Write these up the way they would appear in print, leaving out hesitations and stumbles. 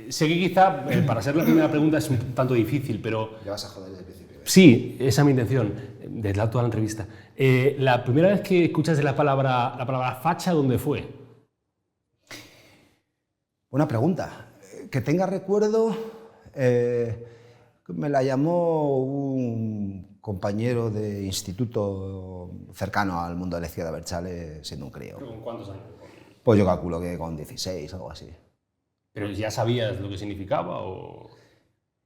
Sé que quizá para ser la primera pregunta es un tanto difícil, pero... Ya vas a joder desde el principio. Sí, esa es mi intención, desde toda la entrevista. La primera vez que escuchaste la palabra facha, ¿dónde fue? Buena pregunta. Que tenga recuerdo, me la llamó un compañero de instituto cercano al mundo de la izquierda Abertzale, siendo un crío. ¿Con cuántos años? Pues yo calculo que con 16, algo así. ¿Pero ya sabías lo que significaba o...?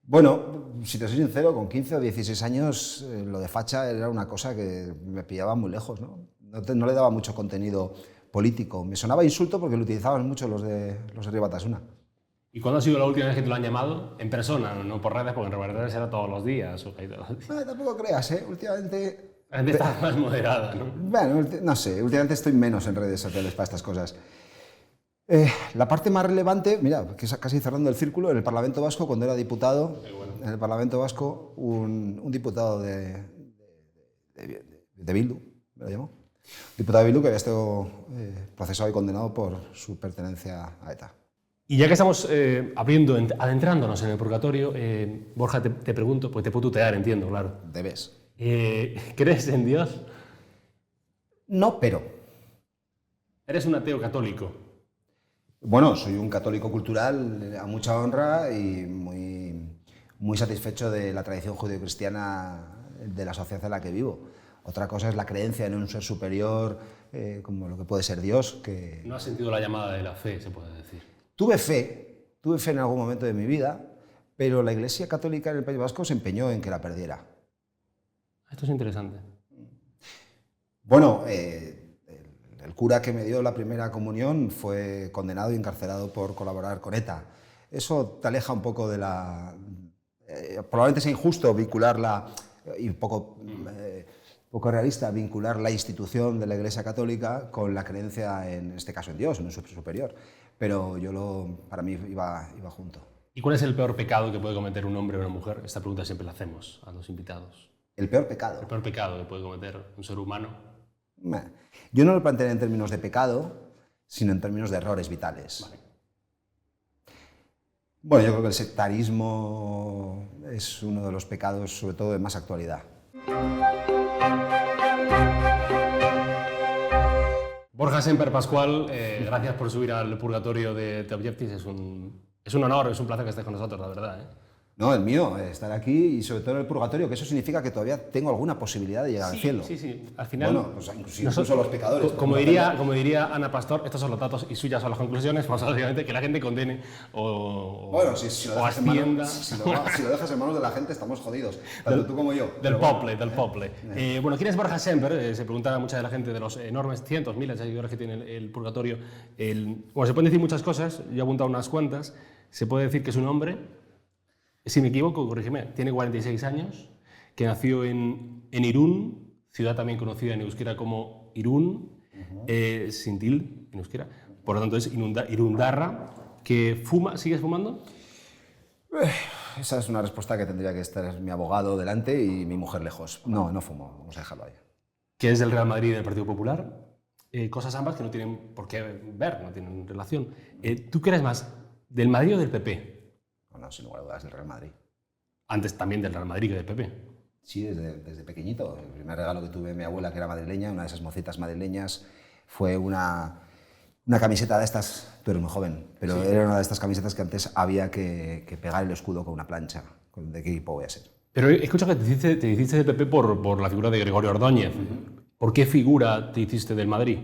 Bueno, si te soy sincero, con 15 o 16 años lo de facha era una cosa que me pillaba muy lejos, ¿no? No le daba mucho contenido político. Me sonaba insulto porque lo utilizaban mucho los de Herri Batasuna. ¿Y cuándo ha sido la última vez que te lo han llamado? En persona, no por redes, porque en redes era todos los días. Tampoco creas, ¿eh? Últimamente... La gente está más moderada, ¿no? Bueno, no sé, últimamente estoy menos en redes sociales para estas cosas. La parte más relevante, mira, que es casi cerrando el círculo, en el Parlamento Vasco, cuando era diputado, en el Parlamento Vasco, un diputado de Bildu, me lo llamó, un diputado de Bildu que había estado procesado y condenado por su pertenencia a ETA. Y ya que estamos adentrándonos en el purgatorio, Borja, te pregunto, pues te puedo tutear, entiendo, claro. Debes. ¿Crees en Dios? No, pero. ¿Eres un ateo católico? Bueno, soy un católico cultural a mucha honra y muy satisfecho de la tradición judeocristiana de la sociedad en la que vivo. Otra cosa es la creencia en un ser superior, como lo que puede ser Dios. Que... ¿No has sentido la llamada de la fe, se puede decir? Tuve fe en algún momento de mi vida, pero la Iglesia Católica en el País Vasco se empeñó en que la perdiera. Esto es interesante. Bueno, el cura que me dio la primera comunión fue condenado y encarcelado por colaborar con ETA. Eso te aleja un poco de la... probablemente sea injusto vincularla, y poco realista vincular la institución de la Iglesia Católica con la creencia, en este caso en Dios, en un ser superior. Pero para mí iba junto. ¿Y cuál es el peor pecado que puede cometer un hombre o una mujer? Esta pregunta siempre la hacemos a los invitados. ¿El peor pecado? El peor pecado que puede cometer un ser humano. Yo no lo planteé en términos de pecado, sino en términos de errores vitales. Vale. Bueno, yo creo que el sectarismo es uno de los pecados, sobre todo de más actualidad. Borja Semper Pascual, gracias por subir al purgatorio de The Objectives. Es un honor, es un placer que estés con nosotros, la verdad, ¿eh? No, el mío, estar aquí y sobre todo en el purgatorio, que eso significa que todavía tengo alguna posibilidad de llegar al cielo. Sí. Al final, bueno, pues incluso los pecadores. Como diría Ana Pastor, estos son los datos y suyas son las conclusiones, pues obviamente que la gente condene bueno, si lo dejas en manos de la gente, estamos jodidos, tanto tú como yo. Del poble. Bueno, ¿quién es Borja Semper? Se pregunta mucha de la gente de los enormes cientos, miles de seguidores que tiene el purgatorio. Bueno, se pueden decir muchas cosas, yo he apuntado unas cuantas. Se puede decir que es un hombre, si me equivoco, corrígeme, tiene 46 años, que nació en Irún, ciudad también conocida en euskera como Irún, sin tilde en euskera, por lo tanto es Irundarra, que fuma. ¿Sigues fumando? Esa es una respuesta que tendría que estar mi abogado delante y mi mujer lejos. No, no fumo, vamos a dejarlo ahí. Que es del Real Madrid y del Partido Popular, cosas ambas que no tienen por qué ver, no tienen relación. ¿Tú qué eres más, del Madrid o del PP? No, sin lugar a dudas, del Real Madrid. Antes también del Real Madrid que del PP. Sí, desde pequeñito. El primer regalo que tuve de mi abuela, que era madrileña, una de esas mocitas madrileñas, fue una camiseta de estas. Tú eres muy joven, pero sí. Era una de estas camisetas que antes había que pegar el escudo con una plancha. ¿De qué equipo voy a ser? Pero escucha que te hiciste del PP por la figura de Gregorio Ordóñez. ¿Por qué figura te hiciste del Madrid?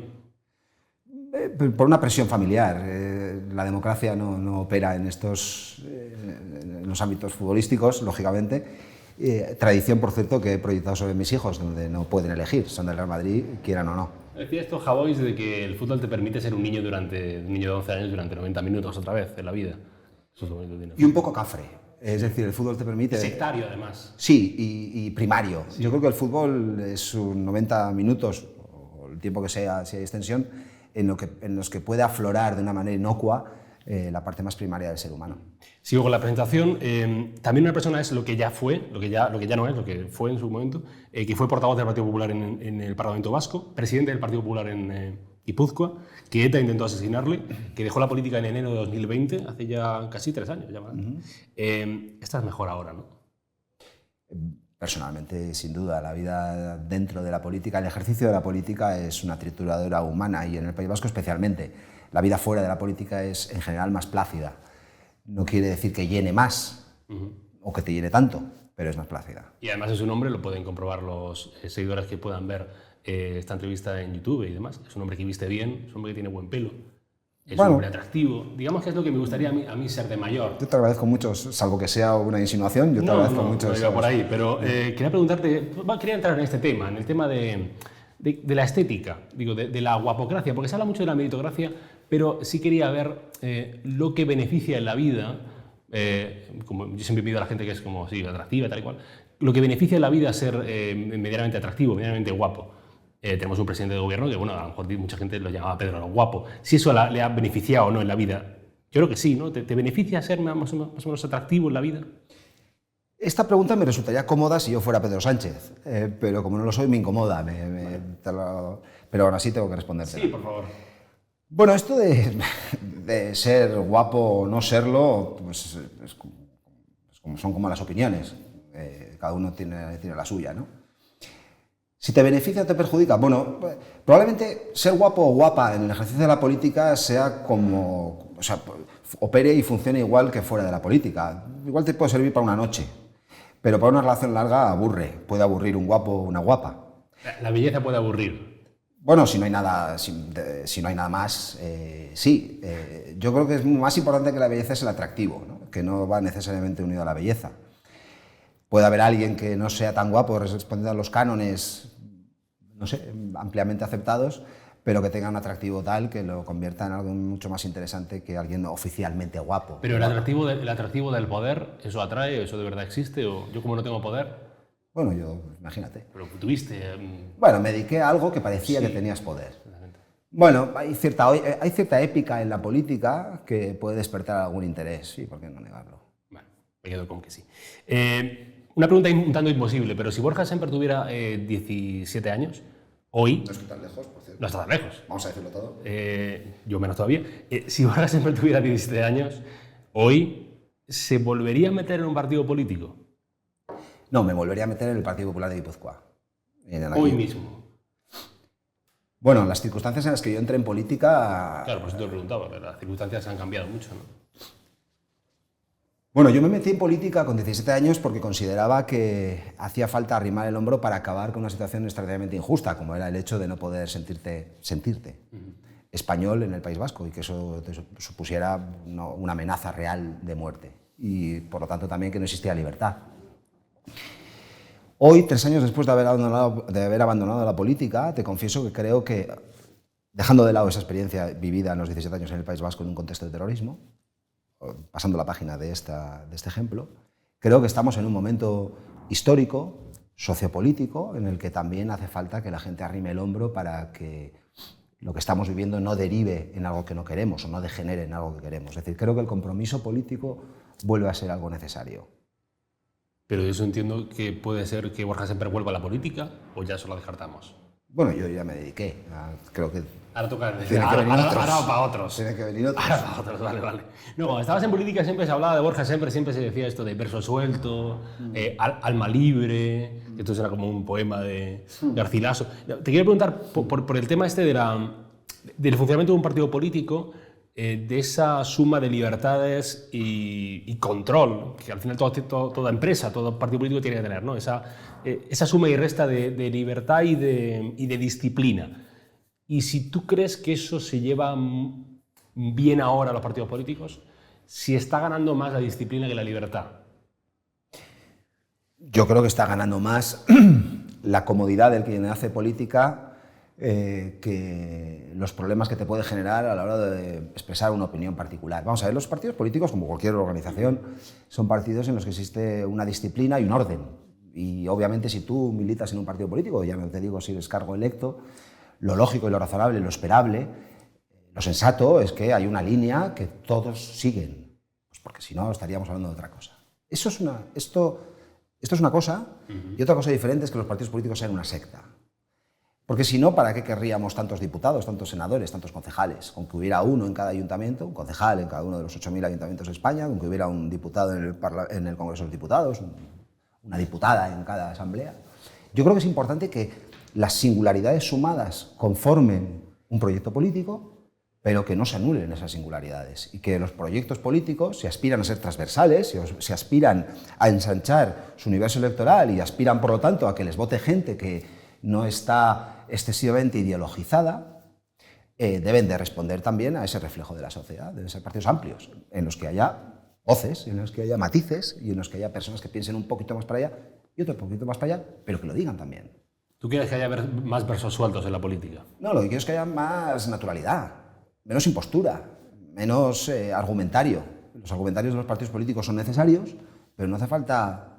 Por una presión familiar. La democracia no opera en los ámbitos futbolísticos, lógicamente. Tradición, por cierto, que he proyectado sobre mis hijos, donde no pueden elegir, son del Real Madrid, quieran o no. Decía esto, Javois, de que el fútbol te permite ser un niño de 11 años durante 90 minutos otra vez en la vida. Eso es lo que tienes. Y un poco cafre. Es decir, el fútbol te permite... Sectario, además. Sí, y primario. Sí. Yo creo que el fútbol es un 90 minutos, o el tiempo que sea, si hay extensión, en los que puede aflorar de una manera inocua la parte más primaria del ser humano. Sigo con la presentación. También una persona es lo que ya fue, lo que ya no es, lo que fue en su momento, que fue portavoz del Partido Popular en el Parlamento Vasco, presidente del Partido Popular en Guipúzcoa, que ETA intentó asesinarle, que dejó la política en enero de 2020, hace ya casi 3 años. Ya más. Esta es mejor ahora, ¿no? Personalmente, sin duda, la vida dentro de la política, el ejercicio de la política es una trituradora humana y en el País Vasco especialmente. La vida fuera de la política es en general más plácida. No quiere decir que llene más o que te llene tanto, pero es más plácida. Y además es un hombre, lo pueden comprobar los seguidores que puedan ver esta entrevista en YouTube y demás. Es un hombre que viste bien, es un hombre que tiene buen pelo. Es un hombre atractivo. Digamos que es lo que me gustaría a mí ser de mayor. Yo te agradezco mucho, salvo que sea una insinuación, yo te agradezco mucho. No iba por ahí, pero quería preguntarte, quería entrar en este tema, en el tema de la estética, digo, de la guapocracia, porque se habla mucho de la meritocracia, pero sí quería ver lo que beneficia en la vida, como yo siempre pido a la gente que es como, sí, atractiva, tal y cual, lo que beneficia en la vida ser medianamente atractivo, medianamente guapo. Tenemos un presidente de gobierno que, bueno, a lo mejor mucha gente lo llamaba Pedro lo guapo. Si eso le ha beneficiado o no en la vida, yo creo que sí, ¿no? ¿Te beneficia ser más o menos atractivo en la vida? Esta pregunta me resultaría cómoda si yo fuera Pedro Sánchez, pero como no lo soy me incomoda, pero aún así tengo que responderte. Sí, por favor. Bueno, esto de ser guapo o no serlo, pues son como las opiniones, cada uno tiene la suya, ¿no? Si te beneficia o te perjudica, bueno, probablemente ser guapo o guapa en el ejercicio de la política sea como, o sea, opere y funcione igual que fuera de la política. Igual te puede servir para una noche, pero para una relación larga aburre, puede aburrir un guapo o una guapa. La belleza puede aburrir. Bueno, si no hay nada, si no hay nada más, sí. Yo creo que es más importante que la belleza es el atractivo, ¿no? Que no va necesariamente unido a la belleza. Puede haber alguien que no sea tan guapo respondiendo a los cánones, no sé, ampliamente aceptados, pero que tenga un atractivo tal que lo convierta en algo mucho más interesante que alguien oficialmente guapo. Pero el atractivo del poder, ¿eso atrae? ¿Eso de verdad existe? ¿O yo como no tengo poder? Bueno, yo, imagínate. Pero tuviste... Bueno, me dediqué a algo que parecía que tenías poder. Bueno, hay cierta épica en la política que puede despertar algún interés, sí, ¿por qué no negarlo? Bueno, me quedo con que sí. Una pregunta un tanto imposible, pero si Borja Semper tuviera 17 años, hoy... No estoy tan lejos, por cierto. No está tan lejos. Vamos a decirlo todo. Yo menos todavía. Si Borja Semper tuviera 17 años, hoy, ¿se volvería a meter en un partido político? No, me volvería a meter en el Partido Popular de Guipúzcoa. Hoy mismo. Bueno, las circunstancias en las que yo entré en política... Claro, por eso te lo preguntaba, pero las circunstancias han cambiado mucho, ¿no? Bueno, yo me metí en política con 17 años porque consideraba que hacía falta arrimar el hombro para acabar con una situación extraordinariamente injusta, como era el hecho de no poder sentirte español en el País Vasco y que eso te supusiera una amenaza real de muerte y, por lo tanto, también que no existía libertad. Hoy, 3 años después de haber abandonado la política, te confieso que creo que, dejando de lado esa experiencia vivida en los 17 años en el País Vasco en un contexto de terrorismo, pasando la página de este ejemplo, creo que estamos en un momento histórico, sociopolítico, en el que también hace falta que la gente arrime el hombro para que lo que estamos viviendo no derive en algo que no queremos o no degenere en algo que queremos. Es decir, creo que el compromiso político vuelve a ser algo necesario. Pero eso entiendo que puede ser que Borja Semper vuelva a la política o ya solo descartamos. Bueno, yo ya me dediqué. Creo que ahora toca ahora para otros. Tiene que venir otros. Ahora para otros, vale. No, cuando estabas en política siempre se hablaba de Borja Semper, siempre se decía esto de verso suelto, alma libre, que esto era como un poema de Garcilaso. Te quiero preguntar por el tema este del funcionamiento de un partido político, de esa suma de libertades y control, que al final toda empresa, todo partido político tiene que tener, ¿no? Esa suma y resta de libertad y de disciplina. Y si tú crees que eso se lleva bien ahora a los partidos políticos, si está ganando más la disciplina que la libertad. Yo creo que está ganando más la comodidad del quien hace política que los problemas que te puede generar a la hora de expresar una opinión particular. Vamos a ver, los partidos políticos, como cualquier organización, son partidos en los que existe una disciplina y un orden. Y obviamente si tú militas en un partido político, ya no te digo si eres cargo electo, lo lógico y lo razonable, lo esperable, lo sensato es que hay una línea que todos siguen, pues porque si no estaríamos hablando de otra cosa. Esto es una cosa, y otra cosa diferente es que los partidos políticos sean una secta. Porque si no, ¿para qué querríamos tantos diputados, tantos senadores, tantos concejales? Con que hubiera uno en cada ayuntamiento, un concejal en cada uno de los 8.000 ayuntamientos de España, con que hubiera un diputado en el Congreso de los Diputados, una diputada en cada asamblea. Yo creo que es importante que las singularidades sumadas conformen un proyecto político, pero que no se anulen esas singularidades y que los proyectos políticos, si aspiran a ser transversales, si aspiran a ensanchar su universo electoral y aspiran, por lo tanto, a que les vote gente que no está excesivamente ideologizada, deben de responder también a ese reflejo de la sociedad, deben ser partidos amplios, en los que haya voces, en los que haya matices y en los que haya personas que piensen un poquito más para allá y otro poquito más para allá, pero que lo digan también. ¿Tú quieres que haya más versos sueltos en la política? No, lo que quiero es que haya más naturalidad, menos impostura, menos argumentario. Los argumentarios de los partidos políticos son necesarios, pero no hace falta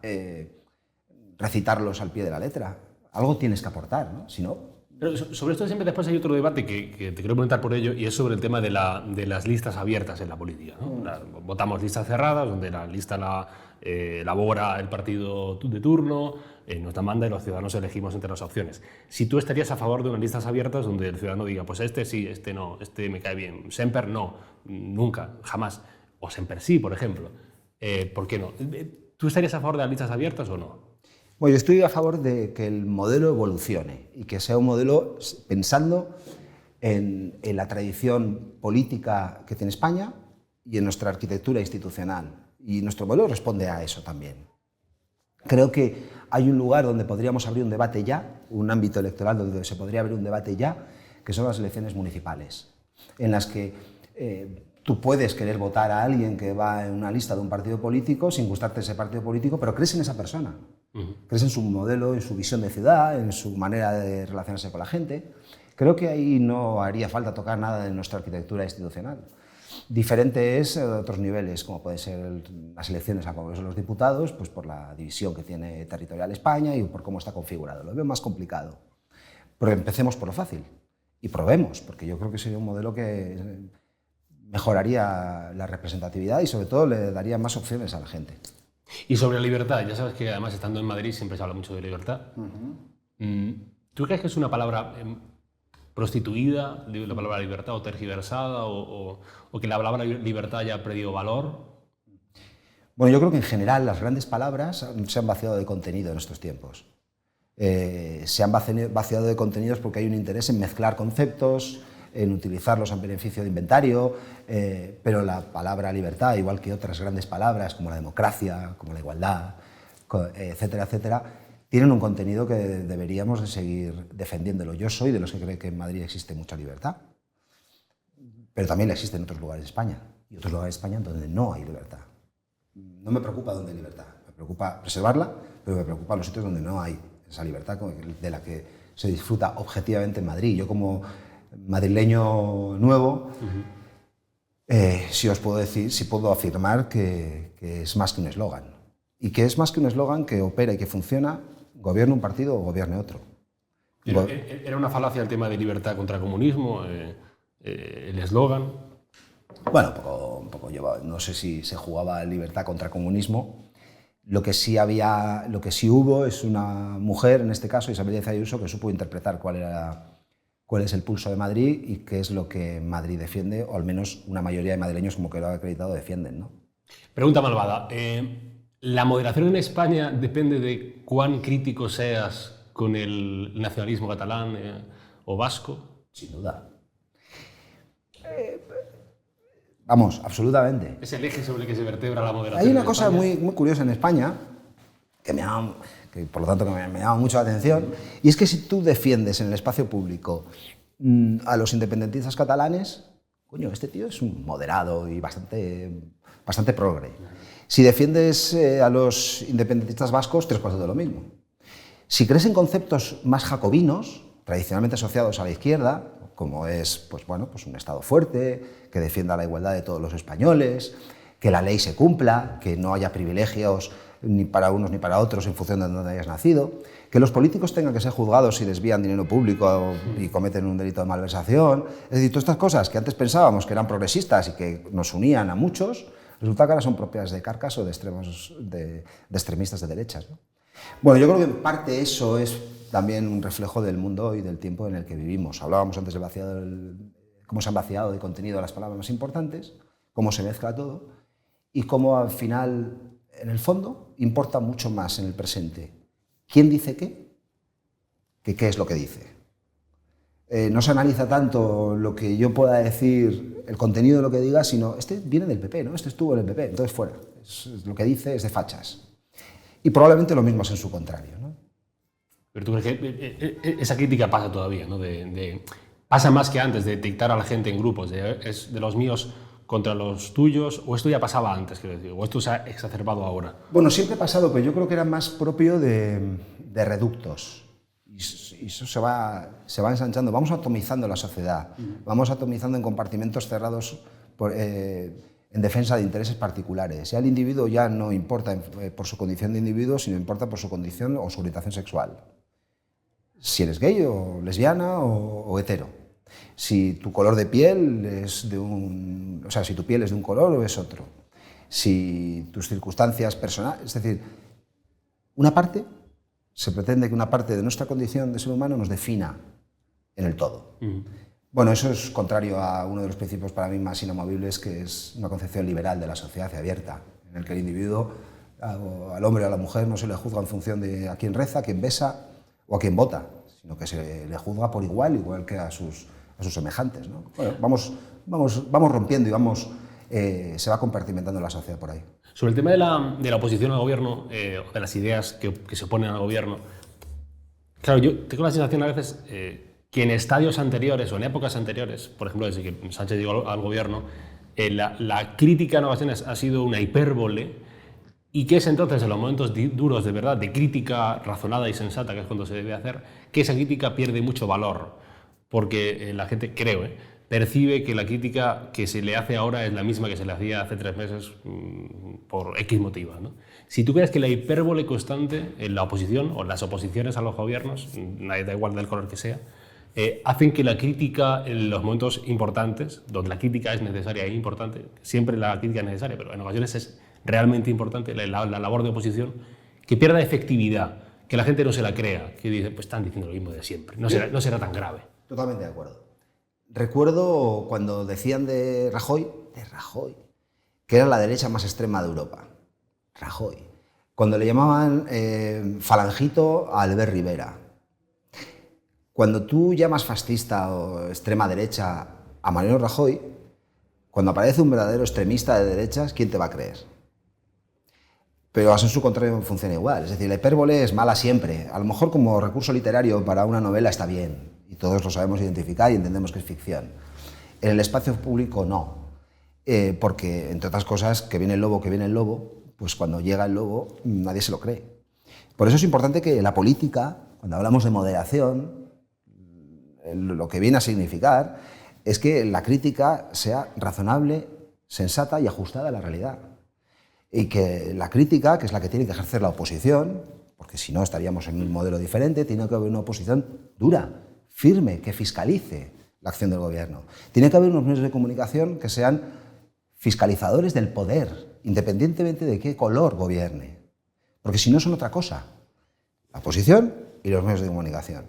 recitarlos al pie de la letra. Algo tienes que aportar, ¿no? Si no... Pero sobre esto siempre después hay otro debate que te quiero preguntar por ello, y es sobre el tema de las listas abiertas en la política, ¿no? Votamos listas cerradas, donde la lista la elabora el partido de turno, nos la manda y los ciudadanos elegimos entre las opciones. Si tú estarías a favor de unas listas abiertas donde el ciudadano diga, pues este sí, este no, este me cae bien, Semper no, nunca, jamás, o Semper sí, por ejemplo, ¿por qué no? ¿Tú estarías a favor de las listas abiertas o no? Bueno, yo estoy a favor de que el modelo evolucione y que sea un modelo pensando en la tradición política que tiene España y en nuestra arquitectura institucional. Y nuestro modelo responde a eso también. Creo que hay un lugar donde podríamos abrir un debate ya, un ámbito electoral donde se podría abrir un debate ya, que son las elecciones municipales, en las que tú puedes querer votar a alguien que va en una lista de un partido político sin gustarte ese partido político, pero crees en esa persona. Crees en su modelo, en su visión de ciudad, en su manera de relacionarse con la gente. Creo que ahí no haría falta tocar nada de nuestra arquitectura institucional. Diferente es a otros niveles, como pueden ser las elecciones al Congreso de los Diputados, pues por la división que tiene territorial España y por cómo está configurado. Lo veo más complicado. Pero empecemos por lo fácil y probemos, porque yo creo que sería un modelo que mejoraría la representatividad y sobre todo le daría más opciones a la gente. Y sobre la libertad, ya sabes que además estando en Madrid siempre se habla mucho de libertad. ¿Tú crees que es una palabra prostituida, la palabra libertad, o tergiversada, o que la palabra libertad haya perdido valor? Bueno, yo creo que en general las grandes palabras se han vaciado de contenido en estos tiempos. Se han vaciado de contenidos porque hay un interés en mezclar conceptos, en utilizarlos en beneficio de inventario, pero la palabra libertad, igual que otras grandes palabras como la democracia, como la igualdad, etcétera, etcétera, tienen un contenido que deberíamos de seguir defendiéndolo. Yo soy de los que creen que en Madrid existe mucha libertad, pero también la existe en otros lugares de España, y otros lugares de España donde no hay libertad. No me preocupa dónde hay libertad, me preocupa preservarla, pero me preocupan los sitios donde no hay esa libertad de la que se disfruta objetivamente en Madrid. Yo como madrileño nuevo, sí os puedo decir, sí puedo afirmar que es más que un eslogan. Y que es más que un eslogan que opera y que funciona, gobierne un partido o gobierne otro. ¿Era una falacia el tema de libertad contra comunismo, el eslogan? Bueno, un poco llevaba, no sé si se jugaba libertad contra comunismo. Lo que sí hubo es una mujer, en este caso Isabel Díaz Ayuso, que supo interpretar cuál es el pulso de Madrid y qué es lo que Madrid defiende, o al menos una mayoría de madrileños, como que lo ha acreditado, defienden, ¿no? Pregunta malvada. ¿La moderación en España depende de cuán crítico seas con el nacionalismo catalán o vasco? Sin duda. Vamos, absolutamente. ¿Es el eje sobre el que se vertebra la moderación? Hay una cosa muy curiosa en España, que por lo tanto me llama mucho la atención, y es que si tú defiendes en el espacio público a los independentistas catalanes, coño, este tío es un moderado y bastante progre. Si defiendes a los independentistas vascos, 3/4 de lo mismo. Si crees en conceptos más jacobinos, tradicionalmente asociados a la izquierda, como es pues un Estado fuerte, que defienda la igualdad de todos los españoles, que la ley se cumpla, que no haya privilegios ni para unos ni para otros en función de dónde hayas nacido, que los políticos tengan que ser juzgados si desvían dinero público y cometen un delito de malversación. Es decir, todas estas cosas que antes pensábamos que eran progresistas y que nos unían a muchos, resulta que ahora son propias de Carcas o de extremistas de derechas, ¿no? Bueno, yo creo que en parte eso es también un reflejo del mundo y del tiempo en el que vivimos. Hablábamos antes del vaciado, cómo se han vaciado de contenido las palabras más importantes, cómo se mezcla todo y cómo al final, en el fondo, importa mucho más en el presente quién dice qué que qué es lo que dice. No se analiza tanto lo que yo pueda decir, el contenido de lo que diga, sino este viene del PP, ¿no? Este estuvo en el PP, entonces fuera. Lo que dice es de fachas. Y probablemente lo mismo es en su contrario, ¿no? Pero tú crees que esa crítica pasa todavía, ¿no? Pasa más que antes de dictar a la gente en grupos, es de los míos contra los tuyos, o esto ya pasaba antes, quiero decir, o esto se ha exacerbado ahora. Bueno, siempre ha pasado, pero yo creo que era más propio de reductos. Y eso se va ensanchando. Vamos atomizando la sociedad, vamos atomizando en compartimentos cerrados en defensa de intereses particulares. Ya el individuo ya no importa por su condición de individuo, sino importa por su condición o su orientación sexual. Si eres gay o lesbiana o hetero. Si tu color de piel es o sea, si tu piel es de un color o es otro. Si tus circunstancias personales, es decir, se pretende que una parte de nuestra condición de ser humano nos defina en el todo. Bueno, eso es contrario a uno de los principios para mí más inamovibles, que es una concepción liberal de la sociedad y abierta, en el que el individuo, al hombre o a la mujer, no se le juzga en función de a quién reza, a quién besa o a quién vota, sino que se le juzga por igual que a sus semejantes, ¿no? Bueno, vamos rompiendo y se va compartimentando la sociedad por ahí. Sobre el tema de la oposición al gobierno, o de las ideas que se oponen al gobierno, claro, yo tengo la sensación a veces que en estadios anteriores o en épocas anteriores, por ejemplo, desde que Sánchez llegó al gobierno, la crítica en ocasiones ha sido una hipérbole, y que es entonces en los momentos duros de verdad, de crítica razonada y sensata, que es cuando se debe hacer, que esa crítica pierde mucho valor, porque la gente, creo, percibe que la crítica que se le hace ahora es la misma que se le hacía hace 3 meses por X motivos, ¿no? Si tú crees que la hipérbole constante en la oposición o en las oposiciones a los gobiernos, da igual del color que sea, hacen que la crítica en los momentos importantes, donde la crítica es necesaria e importante, siempre la crítica es necesaria, pero en ocasiones es realmente importante la labor de oposición, que pierda efectividad, que la gente no se la crea, que dice, pues están diciendo lo mismo de siempre, no será tan grave. Totalmente de acuerdo. Recuerdo cuando decían de Rajoy, que era la derecha más extrema de Europa. Rajoy. Cuando le llamaban falangito a Albert Rivera. Cuando tú llamas fascista o extrema derecha a Mariano Rajoy, cuando aparece un verdadero extremista de derechas, ¿quién te va a creer? Pero en su contrario funciona igual. Es decir, la hipérbole es mala siempre. A lo mejor como recurso literario para una novela está bien, y todos lo sabemos identificar y entendemos que es ficción. En el espacio público no, porque, entre otras cosas, que viene el lobo, pues cuando llega el lobo nadie se lo cree. Por eso es importante que la política, cuando hablamos de moderación, lo que viene a significar es que la crítica sea razonable, sensata y ajustada a la realidad. Y que la crítica, que es la que tiene que ejercer la oposición, porque si no estaríamos en un modelo diferente, tiene que haber una oposición dura, firme, que fiscalice la acción del gobierno. Tiene que haber unos medios de comunicación que sean fiscalizadores del poder, independientemente de qué color gobierne. Porque si no son otra cosa, la oposición y los medios de comunicación.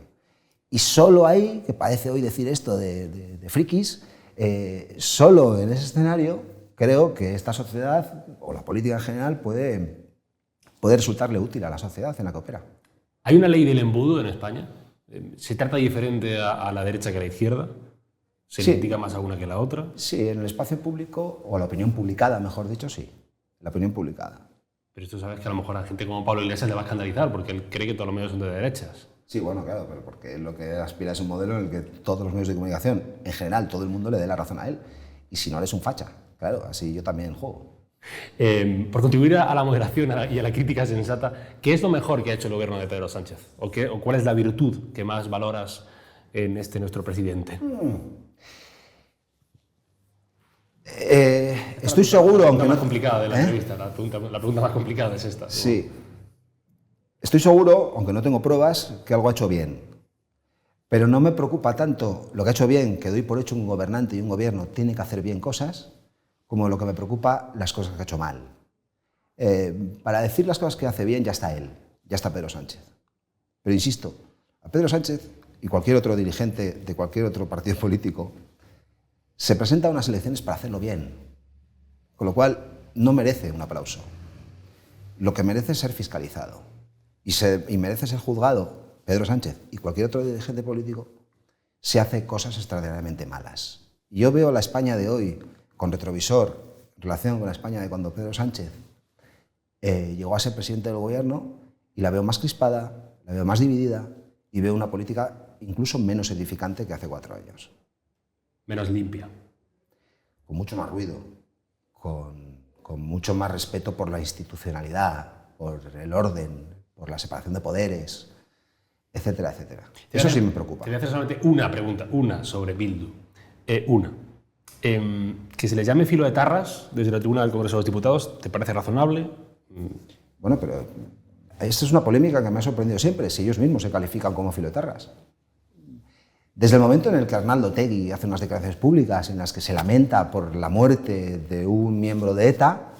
Y solo hay, que parece hoy decir esto de frikis, solo en ese escenario creo que esta sociedad, o la política en general, puede resultarle útil a la sociedad en la que opera. ¿Hay una ley del embudo en España? ¿Se trata diferente a la derecha que a la izquierda? ¿Se critica más a una que a la otra? Sí, en el espacio público, o la opinión publicada, mejor dicho, sí. La opinión publicada. Pero tú sabes que a lo mejor a gente como Pablo Iglesias le va a escandalizar, porque él cree que todos los medios son de derechas. Sí, bueno, claro, pero porque lo que aspira es un modelo en el que todos los medios de comunicación, en general, todo el mundo le dé la razón a él. Y si no, eres un facha. Claro, así yo también juego. Por contribuir a la moderación y a la crítica sensata, ¿qué es lo mejor que ha hecho el gobierno de Pedro Sánchez? ¿O cuál es la virtud que más valoras en nuestro presidente? Estoy seguro, aunque la más complicada de la entrevista, la pregunta más complicada es esta. Sí. Estoy seguro, aunque no tengo pruebas, que algo ha hecho bien. Pero no me preocupa tanto lo que ha hecho bien, que doy por hecho un gobernante y un gobierno tiene que hacer bien cosas, como lo que me preocupa las cosas que ha hecho mal. Para decir las cosas que hace bien ya está él, ya está Pedro Sánchez. Pero insisto, A Pedro Sánchez y cualquier otro dirigente de cualquier otro partido político se presenta a unas elecciones para hacerlo bien, con lo cual no merece un aplauso. Lo que merece es ser fiscalizado y merece ser juzgado Pedro Sánchez y cualquier otro dirigente político si hace cosas extraordinariamente malas. Yo veo la España de hoy con retrovisor en relación con la España de cuando Pedro Sánchez llegó a ser presidente del gobierno y la veo más crispada, la veo más dividida y veo una política incluso menos edificante que hace 4 años. Menos limpia. Con mucho más ruido, con mucho más respeto por la institucionalidad, por el orden, por la separación de poderes, etcétera, etcétera. Eso sí me preocupa. Te voy a hacer solamente una pregunta, una sobre Bildu. Que se les llame filoetarras desde la tribuna del Congreso de los Diputados, ¿te parece razonable? Bueno, pero esta es una polémica que me ha sorprendido siempre, si ellos mismos se califican como filoetarras. Desde el momento en el que Arnaldo Otegi hace unas declaraciones públicas en las que se lamenta por la muerte de un miembro de ETA,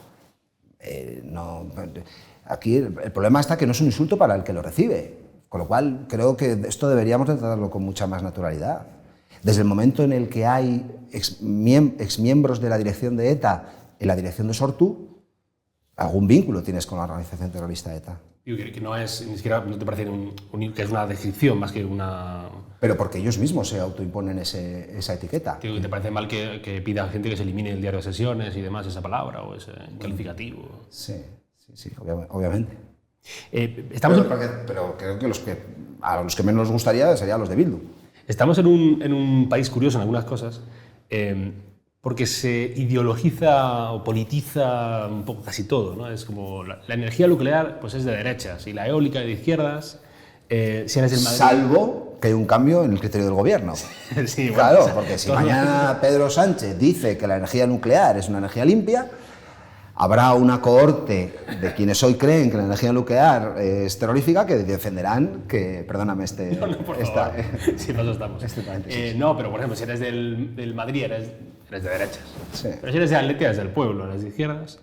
aquí el problema está que no es un insulto para el que lo recibe, con lo cual creo que esto deberíamos de tratarlo con mucha más naturalidad. Desde el momento en el que hay exmiembros de la dirección de ETA en la dirección de Sortu, algún vínculo tienes con la organización terrorista ETA. Digo que no es, ni siquiera no te parece que es una descripción más que una... Pero porque ellos mismos se autoimponen esa etiqueta. Digo, que te parece mal que pida a gente que se elimine el diario de sesiones y demás esa palabra o ese calificativo. Sí, obviamente. Pero creo que a los que menos nos gustaría serían los de Bildu. Estamos en un país curioso en algunas cosas, porque se ideologiza o politiza un poco casi todo, ¿no? Es como la energía nuclear pues es de derechas y la eólica de izquierdas. Si eres el Madrid... Salvo que hay un cambio en el criterio del gobierno. Sí, claro, bueno, porque si mañana Pedro Sánchez dice que la energía nuclear es una energía limpia, habrá una cohorte de quienes hoy creen que la energía nuclear es terrorífica que defenderán que, perdóname, Sí, nos estamos. No, pero por ejemplo, si eres del Madrid, eres de derechas. Sí. Pero si eres de Atleti, eres del pueblo, eres de izquierdas.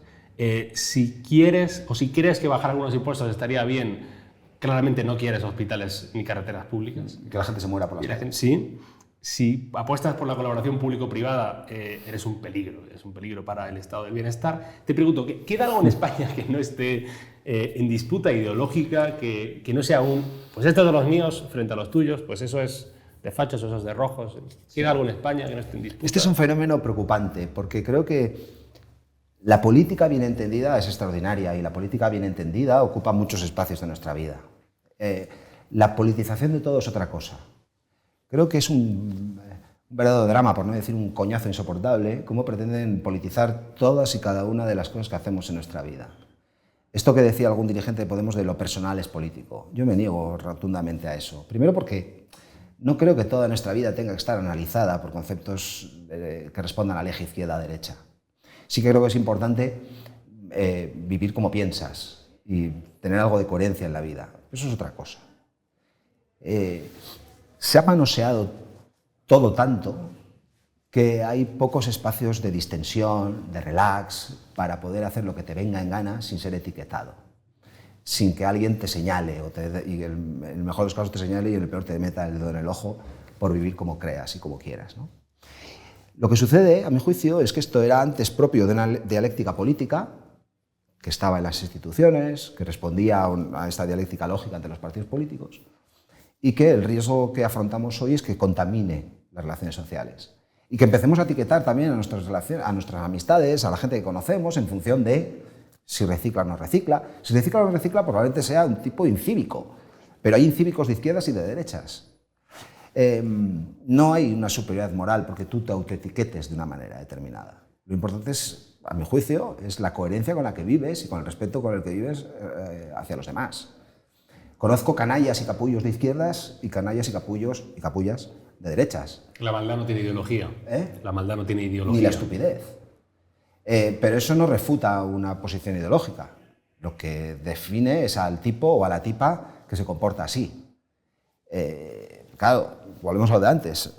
Si quieres o si quieres que bajar algunos impuestos estaría bien, claramente no quieres hospitales ni carreteras públicas. Que la gente se muera por las calles. Sí. Si apuestas por la colaboración público-privada, eres un peligro para el estado del bienestar. Te pregunto, ¿queda algo en España que no esté en disputa ideológica, que no sea pues esto es de los míos frente a los tuyos, pues eso es de fachos, eso es de rojos? ¿Queda algo en España que no esté en disputa? Este es un fenómeno preocupante, porque creo que la política bien entendida es extraordinaria y la política bien entendida ocupa muchos espacios de nuestra vida. La politización de todo es otra cosa. Creo que es un verdadero drama, por no decir un coñazo insoportable, cómo pretenden politizar todas y cada una de las cosas que hacemos en nuestra vida. Esto que decía algún dirigente de Podemos de lo personal es político. Yo me niego rotundamente a eso. Primero porque no creo que toda nuestra vida tenga que estar analizada por conceptos que respondan al eje izquierda-derecha. Sí que creo que es importante vivir como piensas y tener algo de coherencia en la vida. Eso es otra cosa. Se ha manoseado todo tanto que hay pocos espacios de distensión, de relax, para poder hacer lo que te venga en gana sin ser etiquetado, sin que alguien te señale, y en el mejor de los casos te señale y en el peor te meta el dedo en el ojo por vivir como creas y como quieras, ¿no? Lo que sucede, a mi juicio, es que esto era antes propio de una dialéctica política que estaba en las instituciones, que respondía a esta dialéctica lógica entre los partidos políticos, y que el riesgo que afrontamos hoy es que contamine las relaciones sociales y que empecemos a etiquetar también a nuestras amistades, a la gente que conocemos, en función de si recicla o no recicla. Si recicla o no recicla, probablemente sea un tipo incívico, pero hay incívicos de izquierdas y de derechas. No hay una superioridad moral porque tú te autoetiquetes de una manera determinada. Lo importante es, a mi juicio, es la coherencia con la que vives y con el respeto con el que vives hacia los demás. Conozco canallas y capullos de izquierdas y canallas y capullos y capullas de derechas. La maldad no tiene ideología. La maldad no tiene ideología. Ni la estupidez. Pero eso no refuta una posición ideológica. Lo que define es al tipo o a la tipa que se comporta así. Claro, volvemos a lo de antes.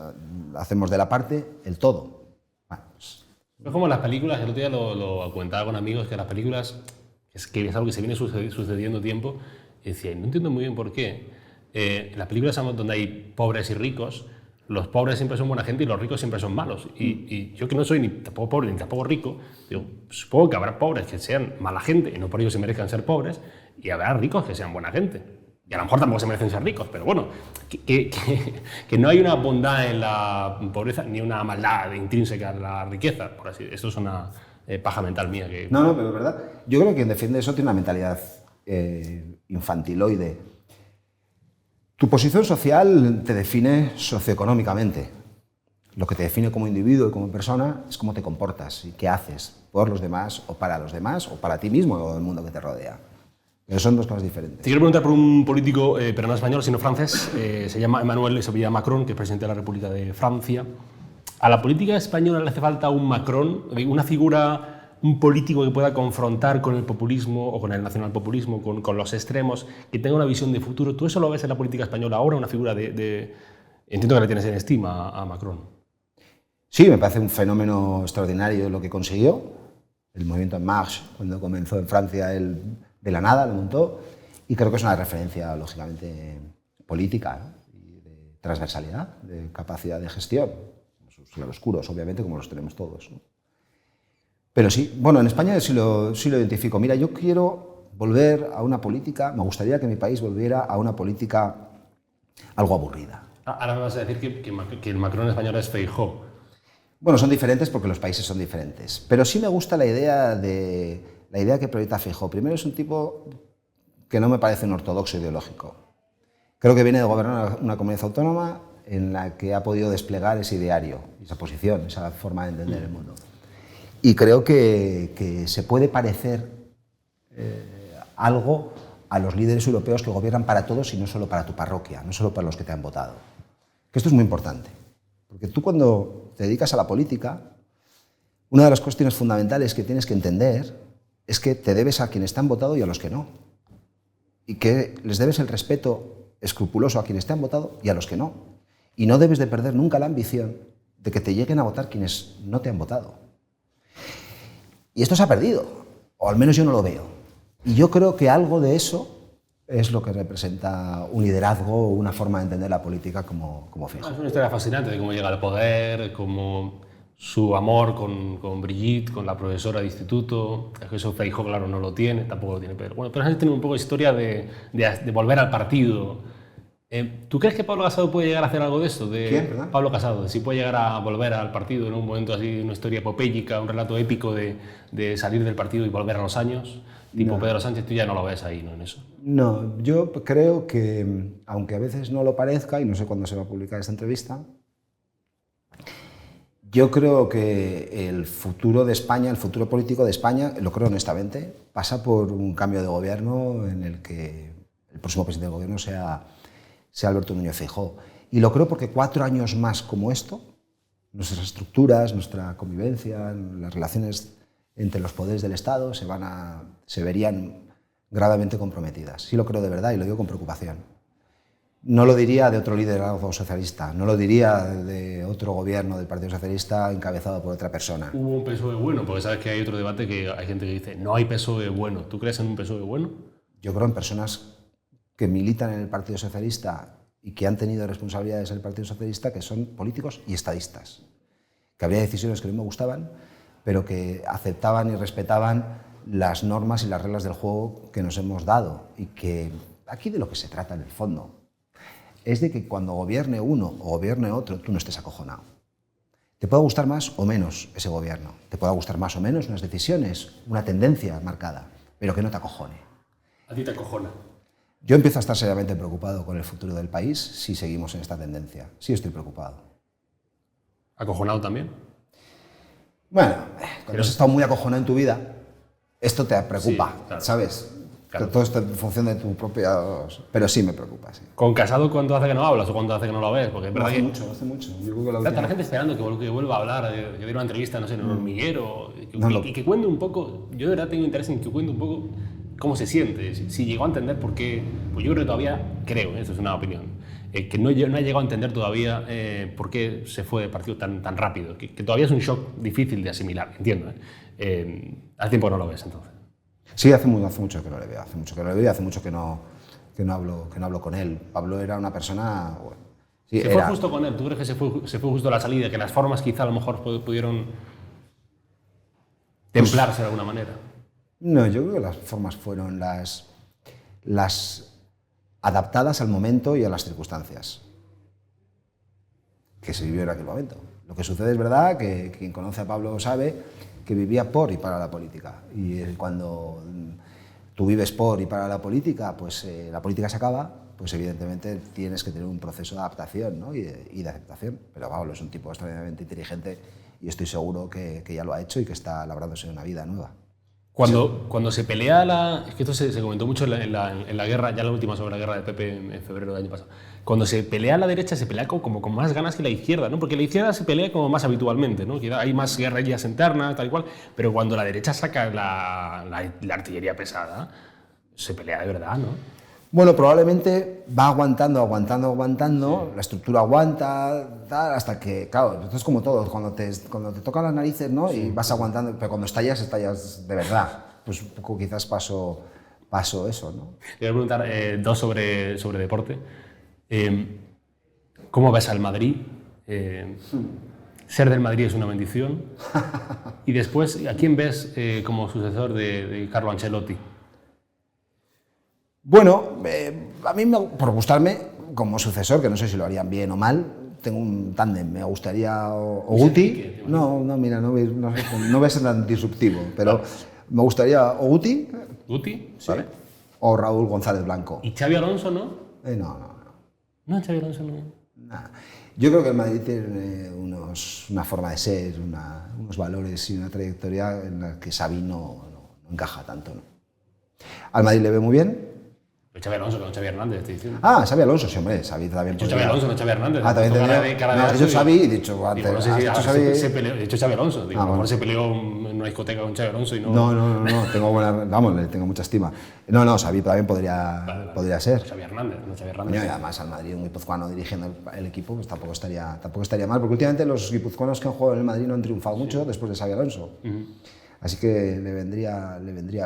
Hacemos de la parte el todo. Bueno, pues... Es como las películas, el otro día lo comentaba con amigos, que las películas, que es algo que se viene sucediendo tiempo, y decía, no entiendo muy bien por qué, en las películas donde hay pobres y ricos, los pobres siempre son buena gente y los ricos siempre son malos. Y yo que no soy ni tampoco pobre ni tampoco rico, digo, supongo que habrá pobres que sean mala gente y no por ello se merezcan ser pobres, y habrá ricos que sean buena gente. Y a lo mejor tampoco se merecen ser ricos, pero bueno, que no hay una bondad en la pobreza ni una maldad intrínseca en la riqueza, por así decirlo. Esto es una paja mental mía. No, pero es verdad. Yo creo que quien defiende eso tiene una mentalidad infantiloide. Tu posición social te define socioeconómicamente. Lo que te define como individuo y como persona es cómo te comportas y qué haces por los demás o para los demás o para ti mismo o el mundo que te rodea. Pero son dos cosas diferentes. Te quiero preguntar por un político, pero no español, sino francés. Se llama Emmanuel Macron, que es presidente de la República de Francia. ¿A la política española le hace falta un Macron, una figura, un político que pueda confrontar con el populismo o con el nacionalpopulismo, con los extremos, que tenga una visión de futuro? ¿Tú eso lo ves en la política española ahora, una figura Entiendo que le tienes en estima a Macron. Sí, me parece un fenómeno extraordinario lo que consiguió. El movimiento En Marche, cuando comenzó en Francia, él de la nada lo montó, y creo que es una referencia, lógicamente, política, ¿no? Y de transversalidad, de capacidad de gestión. Sus claroscuros, obviamente, como los tenemos todos, ¿no? Pero sí, bueno, en España sí lo identifico. Mira, yo quiero volver a una política, me gustaría que mi país volviera a una política algo aburrida. Ahora me vas a decir que el Macron español es Feijóo. Bueno, son diferentes porque los países son diferentes, pero sí me gusta la idea que proyecta Feijóo. Primero, es un tipo que no me parece un ortodoxo ideológico. Creo que viene de gobernar una comunidad autónoma en la que ha podido desplegar ese ideario, esa posición, esa forma de entender el mundo. Y creo que se puede parecer algo a los líderes europeos que gobiernan para todos y no solo para tu parroquia, no solo para los que te han votado. Que esto es muy importante, porque tú cuando te dedicas a la política, una de las cuestiones fundamentales que tienes que entender es que te debes a quienes te han votado y a los que no. Y que les debes el respeto escrupuloso a quienes te han votado y a los que no. Y no debes de perder nunca la ambición de que te lleguen a votar quienes no te han votado. Y esto se ha perdido, o al menos yo no lo veo. Y yo creo que algo de eso es lo que representa un liderazgo o una forma de entender la política como Feijóo. Es una historia fascinante de cómo llega al poder, cómo su amor con Brigitte, con la profesora de instituto. Eso Feijóo, claro, no lo tiene, tampoco lo tiene Pedro. Bueno, pero tiene un poco de historia de volver al partido. ¿Tú crees que Pablo Casado puede llegar a hacer algo de esto? ¿Quién, perdón? Pablo Casado, si puede llegar a volver al partido en un momento así, una historia epopéyica, un relato épico de salir del partido y volver a los años. Tipo Pedro Sánchez, tú ya no lo ves ahí, ¿no? En eso. No, yo creo que, aunque a veces no lo parezca, y no sé cuándo se va a publicar esta entrevista, yo creo que el futuro de España, el futuro político de España, lo creo honestamente, pasa por un cambio de gobierno en el que el próximo presidente del gobierno sea Alberto Núñez Feijóo. Y lo creo porque 4 años más como esto, nuestras estructuras, nuestra convivencia, las relaciones entre los poderes del Estado se verían gravemente comprometidas. Sí lo creo de verdad y lo digo con preocupación. No lo diría de otro liderazgo socialista, no lo diría de otro gobierno del Partido Socialista encabezado por otra persona. Hubo un PSOE bueno, porque sabes que hay otro debate que hay gente que dice no hay PSOE bueno. ¿Tú crees en un PSOE bueno? Yo creo en personas que militan en el Partido Socialista y que han tenido responsabilidades en el Partido Socialista que son políticos y estadistas. Que habría decisiones que no me gustaban, pero que aceptaban y respetaban las normas y las reglas del juego que nos hemos dado. Y que aquí de lo que se trata en el fondo es de que cuando gobierne uno o gobierne otro, tú no estés acojonado. Te puede gustar más o menos ese gobierno, te puede gustar más o menos unas decisiones, una tendencia marcada, pero que no te acojone. ¿A ti te acojona? Yo empiezo a estar seriamente preocupado con el futuro del país si seguimos en esta tendencia. Sí estoy preocupado. ¿Acojonado también? Bueno, cuando has estado muy acojonado en tu vida, esto te preocupa, sí, claro. ¿sabes? Claro. Todo esto en función de tu propia... Pero sí me preocupa, sí. ¿Con Casado cuánto hace que no hablas o cuánto hace que no lo ves? Porque es verdad que Hace mucho. Yo creo que está la gente esperando que vuelva a hablar, que dé una entrevista, no sé, en el hormiguero, y que cuente un poco. Yo de verdad tengo interés en que cuente un poco cómo se siente, si llegó a entender por qué. Pues yo creo que todavía, esto es una opinión, que no ha llegado a entender todavía por qué se fue del partido tan rápido, que todavía es un shock difícil de asimilar, entiendo. Hace tiempo que no lo ves, entonces. Sí, hace mucho que no le veo, hace mucho que no le veo y hace mucho que no hablo con él. Pablo era una persona... Bueno, sí, ¿Se fue justo con él? ¿Tú crees que se fue justo a la salida? ¿Que las formas quizá a lo mejor pudieron templarse de alguna manera? No, yo creo que las formas fueron las adaptadas al momento y a las circunstancias que se vivió en aquel momento. Lo que sucede es verdad que quien conoce a Pablo sabe que vivía por y para la política. Y cuando tú vives por y para la política, pues la política se acaba, pues evidentemente tienes que tener un proceso de adaptación, ¿no? y de aceptación. Pero Pablo es un tipo extraordinariamente inteligente y estoy seguro que ya lo ha hecho y que está labrándose una vida nueva. Cuando se pelea es que esto se comentó mucho en la guerra, ya la última sobre la guerra del PP en febrero del año pasado. Cuando se pelea la derecha, se pelea como con más ganas que la izquierda, ¿no? Porque la izquierda se pelea como más habitualmente, ¿no? Hay más guerrillas internas, tal y cual, pero cuando la derecha saca la artillería pesada, se pelea de verdad, ¿no? Bueno, probablemente va aguantando, la estructura aguanta, tal, hasta que, claro, esto es como todo, cuando te tocan las narices, ¿no? Sí. Y vas aguantando, pero cuando estallas de verdad. Pues un poco quizás pasó eso, ¿no? Te voy a preguntar dos sobre deporte. ¿Cómo ves al Madrid? Ser del Madrid es una bendición. Y después, ¿a quién ves como sucesor de Carlo Ancelotti? Bueno, a mí, por gustarme, como sucesor, que no sé si lo harían bien o mal, tengo un tándem, me gustaría o Guti. No, mira, no voy a ser tan disruptivo, pero me gustaría o Guti. ¿Guti? Sí. ¿Vale? O Raúl González Blanco. ¿Y Xavi Alonso no? No. No, Xavi Alonso no. Nah. Yo creo que el Madrid tiene una forma de ser, unos valores y una trayectoria en la que Xavi no encaja tanto, ¿no? Al Madrid le ve muy bien. Xavi Alonso, no Xavi Hernández, estoy diciendo. Ah, Xavi Alonso, sí, hombre, Xavi también. Xavi Alonso, no Xavi Hernández. Ah, también tenía. He dicho Xavi y dicho antes. No sé si he dicho Xavi Alonso. Digo, a lo mejor se peleó en una discoteca con Xavi Alonso y no. No, le tengo mucha estima. No, Xavi también podría ser. Xavi Hernández, no Xavi Hernández. Y además al Madrid, un guipuzcoano dirigiendo el equipo, pues tampoco estaría mal, porque últimamente los guipuzcoanos que han jugado en el Madrid no han triunfado mucho después de Xavi Alonso. Así que le vendría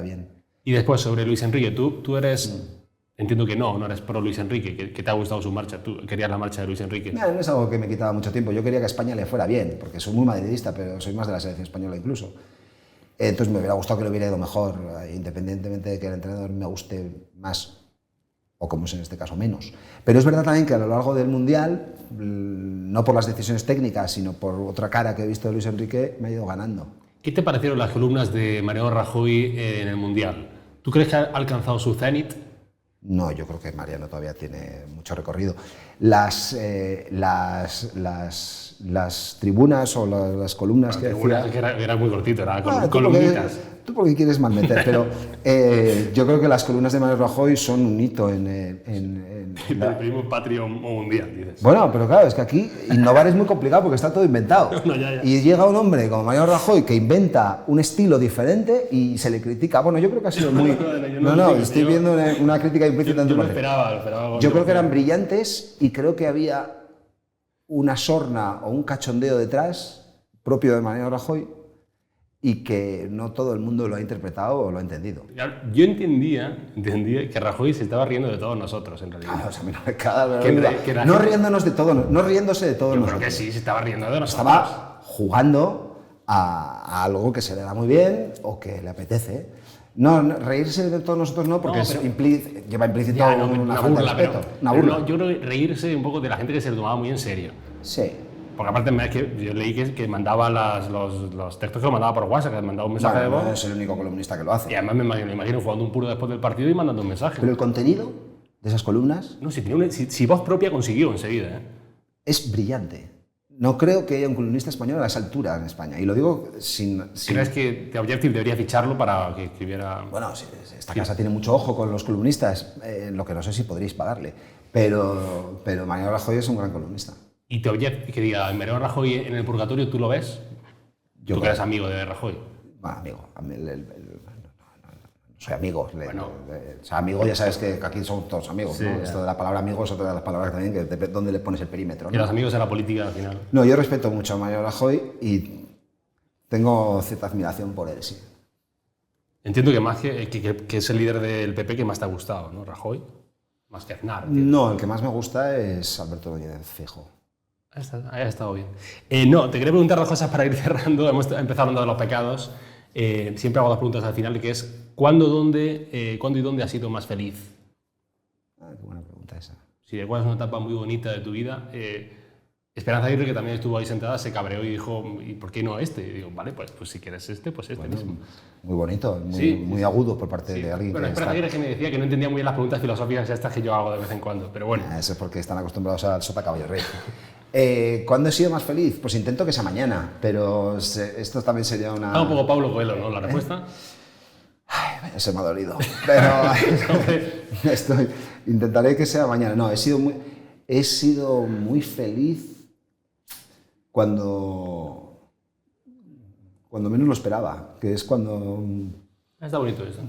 bien. Y después, sobre Luis Enrique, tú eres. Entiendo que no eres pro Luis Enrique, que te ha gustado su marcha, tú querías la marcha de Luis Enrique. No es algo que me quitaba mucho tiempo, yo quería que a España le fuera bien, porque soy muy madridista, pero soy más de la selección española incluso. Entonces me hubiera gustado que le hubiera ido mejor, independientemente de que el entrenador me guste más, o como es en este caso, menos. Pero es verdad también que a lo largo del Mundial, no por las decisiones técnicas, sino por otra cara que he visto de Luis Enrique, me ha ido ganando. ¿Qué te parecieron las columnas de Mariano Rajoy en el Mundial? ¿Tú crees que ha alcanzado su cenit? No, yo creo que Mariano todavía tiene mucho recorrido. Las tribunas o las columnas que hacía... Era muy cortito, era columnitas. Tú porque quieres malmeter, pero yo creo que las columnas de Mariano Rajoy son un hito en el primo patrio mundial, dices. Bueno, pero claro, es que aquí innovar es muy complicado porque está todo inventado. Ya. Y llega un hombre como Mariano Rajoy que inventa un estilo diferente y se le critica. Bueno, yo creo que ha sido muy... estoy viendo una crítica implícita en tu parte. Lo esperaba. Yo creo que eran brillantes y creo que había una sorna o un cachondeo detrás propio de Mariano Rajoy y que no todo el mundo lo ha interpretado o lo ha entendido. Yo entendía que Rajoy se estaba riendo de todos nosotros, en realidad. O sea, no riéndose de todos nosotros. Yo creo que sí, se estaba riendo de nosotros. Estaba jugando a algo que se le da muy bien o que le apetece. No, reírse de todos nosotros no, porque lleva implícito una burla, una burla. Yo creo que reírse un poco de la gente que se lo tomaba muy en serio. Sí. Porque aparte yo leí que mandaba los textos que lo mandaba por WhatsApp, que mandaba un mensaje de voz. No es el único columnista que lo hace. Y además me imagino jugando un puro después del partido y mandando un mensaje. Pero el contenido de esas columnas... No, si voz propia consiguió enseguida. Es brillante. No creo que haya un columnista español a esa altura en España. Y lo digo sin... ¿Crees que The Objective debería ficharlo para que escribiera...? Bueno, esta casa tiene mucho ojo con los columnistas, lo que no sé si podréis pagarle. Pero Mariano Rajoy es un gran columnista. Y The Objective, que diga, Mariano Rajoy en el purgatorio, ¿tú lo ves? ¿Tú que eres amigo de Rajoy? Bueno, amigo. Soy amigo. Amigo, ya sabes que aquí somos todos amigos, sí, ¿no? Esto de la palabra amigo es otra de las palabras también, que depende dónde le pones el perímetro, ¿no? Y los amigos en la política, al final. No, yo respeto mucho a Mariano Rajoy y tengo cierta admiración por él, sí. Entiendo que más que es el líder del PP que más te ha gustado, ¿no? Rajoy. Más que Aznar. No, el que más me gusta es Alberto Núñez Feijóo. Ahí ha estado bien. No, te quería preguntar dos cosas para ir cerrando. Hemos empezado hablando de los pecados. Siempre hago dos preguntas al final, que es ¿cuándo y dónde has sido más feliz? Qué buena pregunta esa. Si recuerdas una etapa muy bonita de tu vida, Esperanza Aguirre, que también estuvo ahí sentada, se cabreó y dijo, ¿y por qué no este? Y digo, vale, pues si quieres este, pues este mismo. Muy bonito, muy agudo por parte de alguien bueno, que Esperanza Aguirre que me decía que no entendía muy bien las preguntas filosóficas estas que yo hago de vez en cuando, pero bueno. Eso es porque están acostumbrados al sota caballo rey. ¿Cuándo he sido más feliz? Pues intento que sea mañana, pero esto también sería una... Está un poco Pablo Coelho, ¿no? La respuesta. Ay, se me ha dolido, pero intentaré que sea mañana. No, he sido muy feliz cuando menos lo esperaba, que es cuando... Está bonito eso.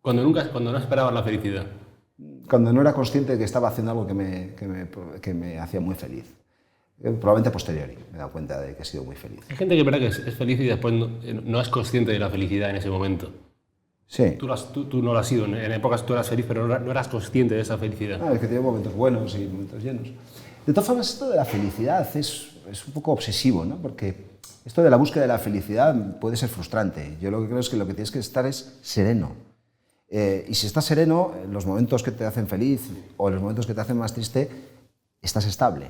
Cuando no esperabas la felicidad. Cuando no era consciente de que estaba haciendo algo que me hacía muy feliz. Probablemente a posteriori me he dado cuenta de que he sido muy feliz. Hay gente que es verdad que es feliz y después no es consciente de la felicidad en ese momento. Sí. Tú no lo has sido. En épocas tú eras feliz, pero no eras consciente de esa felicidad. Es que tiene momentos buenos y momentos llenos. De todas formas, esto de la felicidad es un poco obsesivo, ¿no? Porque esto de la búsqueda de la felicidad puede ser frustrante. Yo lo que creo es que lo que tienes que estar es sereno. Y si estás sereno, en los momentos que te hacen feliz o en los momentos que te hacen más triste, estás estable.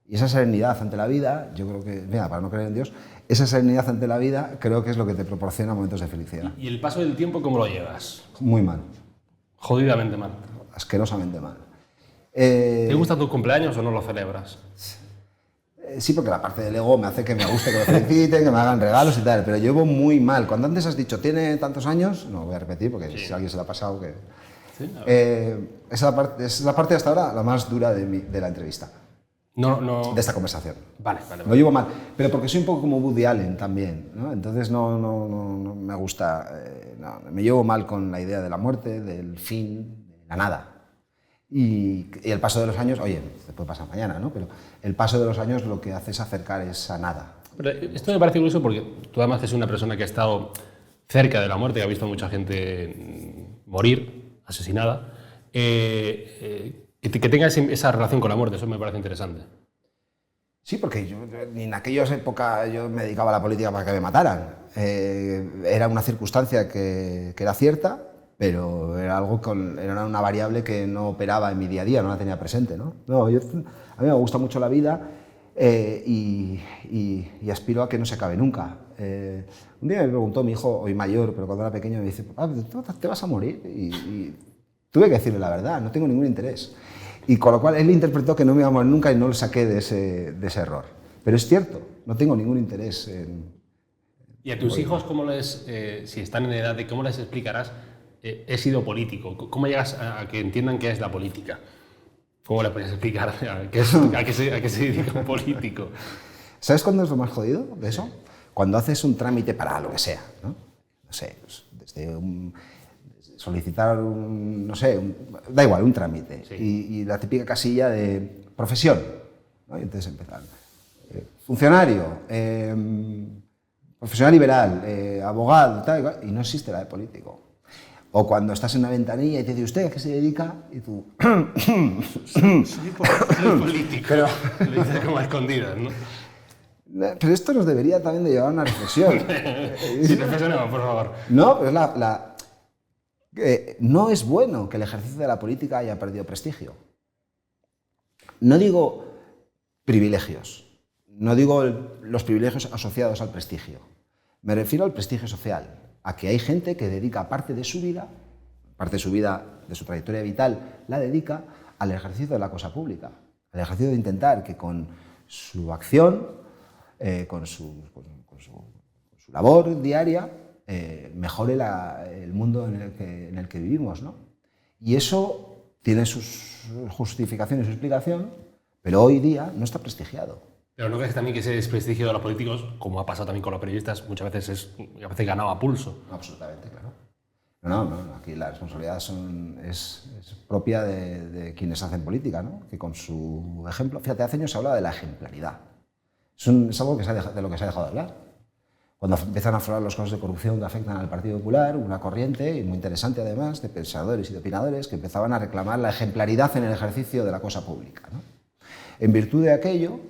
Y esa serenidad ante la vida, yo creo que, mira, para no creer en Dios, esa serenidad ante la vida creo que es lo que te proporciona momentos de felicidad. ¿Y el paso del tiempo cómo lo llevas? Muy mal. Jodidamente mal. Asquerosamente mal. ¿Te gustan tus cumpleaños o no los celebras? Sí, porque la parte del ego me hace que me guste que lo feliciten, que me hagan regalos y tal, pero llevo muy mal. Cuando antes has dicho, ¿tiene tantos años? No, voy a repetir porque si a alguien se le ha pasado que... Sí, es la parte hasta ahora la más dura de la entrevista. No. De esta conversación. Vale. Lo llevo mal, pero porque soy un poco como Woody Allen también, ¿no? Entonces no me gusta, me llevo mal con la idea de la muerte, del fin, de la nada. Y el paso de los años, oye, te puede pasar mañana, ¿no? Pero el paso de los años lo que hace es acercar esa nada. Pero esto me parece curioso porque tú además eres una persona que ha estado cerca de la muerte, que ha visto a mucha gente morir, asesinada, que tengas esa relación con la muerte, eso me parece interesante. Sí, porque yo, en aquellas épocas yo me dedicaba a la política para que me mataran. Era una circunstancia que era cierta, pero era era una variable que no operaba en mi día a día, no la tenía presente, ¿no? A mí me gusta mucho la vida y aspiro a que no se acabe nunca. Un día me preguntó mi hijo, hoy mayor, pero cuando era pequeño, me dice, papá, ¿te vas a morir? Y tuve que decirle la verdad, no tengo ningún interés. Y con lo cual él interpretó que no me iba a morir nunca y no lo saqué de ese error. Pero es cierto, no tengo ningún interés en... ¿Y a tus hijos, si están en edad de cómo les explicarás? He sido político. ¿Cómo llegas a que entiendan qué es la política? ¿Cómo le puedes explicar a qué se dedica un político? ¿Sabes cuándo es lo más jodido de eso? Cuando haces un trámite para lo que sea, ¿no? No sé, pues desde solicitar da igual, un trámite. Sí. Y la típica casilla de profesión, ¿no? Y entonces empiezan. Funcionario, profesional liberal, abogado, tal, igual, y no existe la de político. O cuando estás en una ventanilla y te dice, ¿usted a qué se dedica? Y tú... soy político. Pero lo dices como a escondidas, ¿no? Pero esto nos debería también de llevar a una reflexión. Sí, reflexionemos, por favor. No, pero no es bueno que el ejercicio de la política haya perdido prestigio. No digo privilegios, no digo los privilegios asociados al prestigio. Me refiero al prestigio social. A que hay gente que dedica parte de su vida, de su trayectoria vital, la dedica al ejercicio de la cosa pública, al ejercicio de intentar que con su acción, con su labor diaria, mejore el mundo en el que vivimos, ¿no? Y eso tiene sus justificaciones y su explicación, pero hoy día no está prestigiado. Pero ¿no crees también que ese desprestigio de los políticos, como ha pasado también con los periodistas, muchas veces ganado a pulso? Absolutamente, claro. No, aquí la responsabilidad es propia de quienes hacen política, ¿no? Que con su ejemplo... Fíjate, hace años se hablaba de la ejemplaridad. Es algo de lo que se ha dejado de hablar. cuando empiezan a aflorar los casos de corrupción que afectan al Partido Popular, una corriente, y muy interesante además, de pensadores y de opinadores que empezaban a reclamar la ejemplaridad en el ejercicio de la cosa pública, ¿no? En virtud de aquello,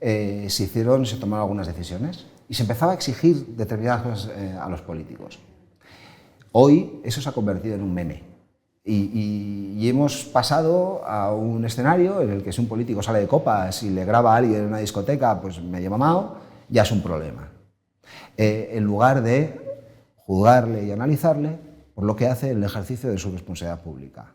se tomaron algunas decisiones y se empezaba a exigir determinadas cosas a los políticos. Hoy eso se ha convertido en un meme y hemos pasado a un escenario en el que si un político sale de copas y le graba a alguien en una discoteca, pues medio mamado, ya es un problema. En lugar de juzgarle y analizarle por lo que hace en el ejercicio de su responsabilidad pública.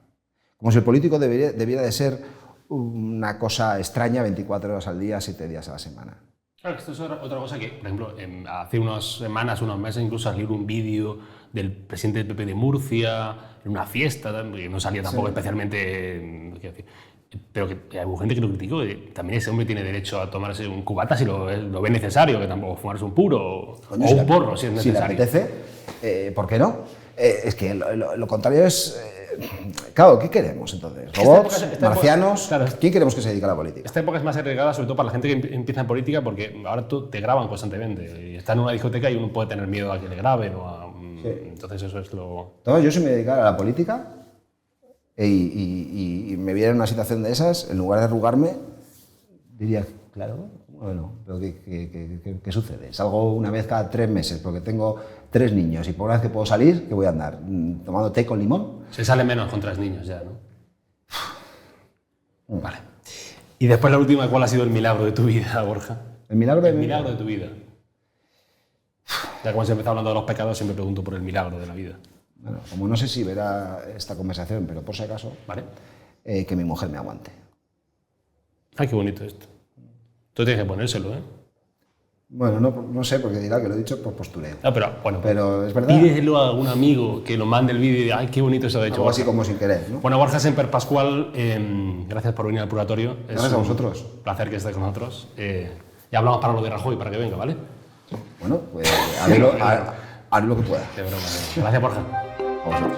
Como si el político debiera de ser una cosa extraña 24 horas al día, 7 días a la semana. Claro, esto es otra cosa que, por ejemplo, hace unas semanas, unos meses, incluso salió un vídeo del presidente del PP de Murcia, en una fiesta, que no salía tampoco especialmente... pero que hay gente que lo criticó, que también ese hombre tiene derecho a tomarse un cubata si lo ve necesario, que tampoco fumarse un puro o un porro si es necesario. Si le apetece, ¿por qué no? Es que lo contrario es... claro, ¿qué queremos entonces? ¿Robots? ¿Marcianos? Claro, ¿Quién queremos que se dedique a la política? Esta época es más arriesgada, sobre todo para la gente que empieza en política, porque ahora te graban constantemente. Y está en una discoteca y uno puede tener miedo a que le graben. Sí. Entonces eso es lo... No, yo si me dedicara a la política y me viera en una situación de esas, en lugar de arrugarme, diría, claro, bueno, pero ¿qué sucede? Salgo una vez cada 3 meses porque tengo 3 niños y por una vez que puedo salir, ¿qué voy a andar? ¿Tomando té con limón? Se sale menos con 3 niños ya, ¿no? Vale. Y después la última, ¿cuál ha sido el milagro de tu vida, Borja? ¿El milagro de tu vida? Ya como se empezó hablando de los pecados, siempre pregunto por el milagro de la vida. Bueno, como no sé si verá esta conversación, pero por si acaso, ¿vale? Que mi mujer me aguante. Ay, qué bonito esto. Tú tienes que ponérselo, ¿eh? Bueno, no sé, porque dirá que lo he dicho por postureo. No, pero bueno, pero es verdad. Pídeselo a algún amigo que lo mande el vídeo y diga, ay, qué bonito eso de hecho. Algo así como sin querer, ¿no? Bueno, Borja Semper Pascual, gracias por venir al Purgatorio. Gracias a vosotros. Un placer que estés con nosotros. Ya hablamos para lo de Rajoy, para que venga, ¿vale? Bueno, pues haré lo que pueda. Qué broma. Gracias, Borja. A vosotros.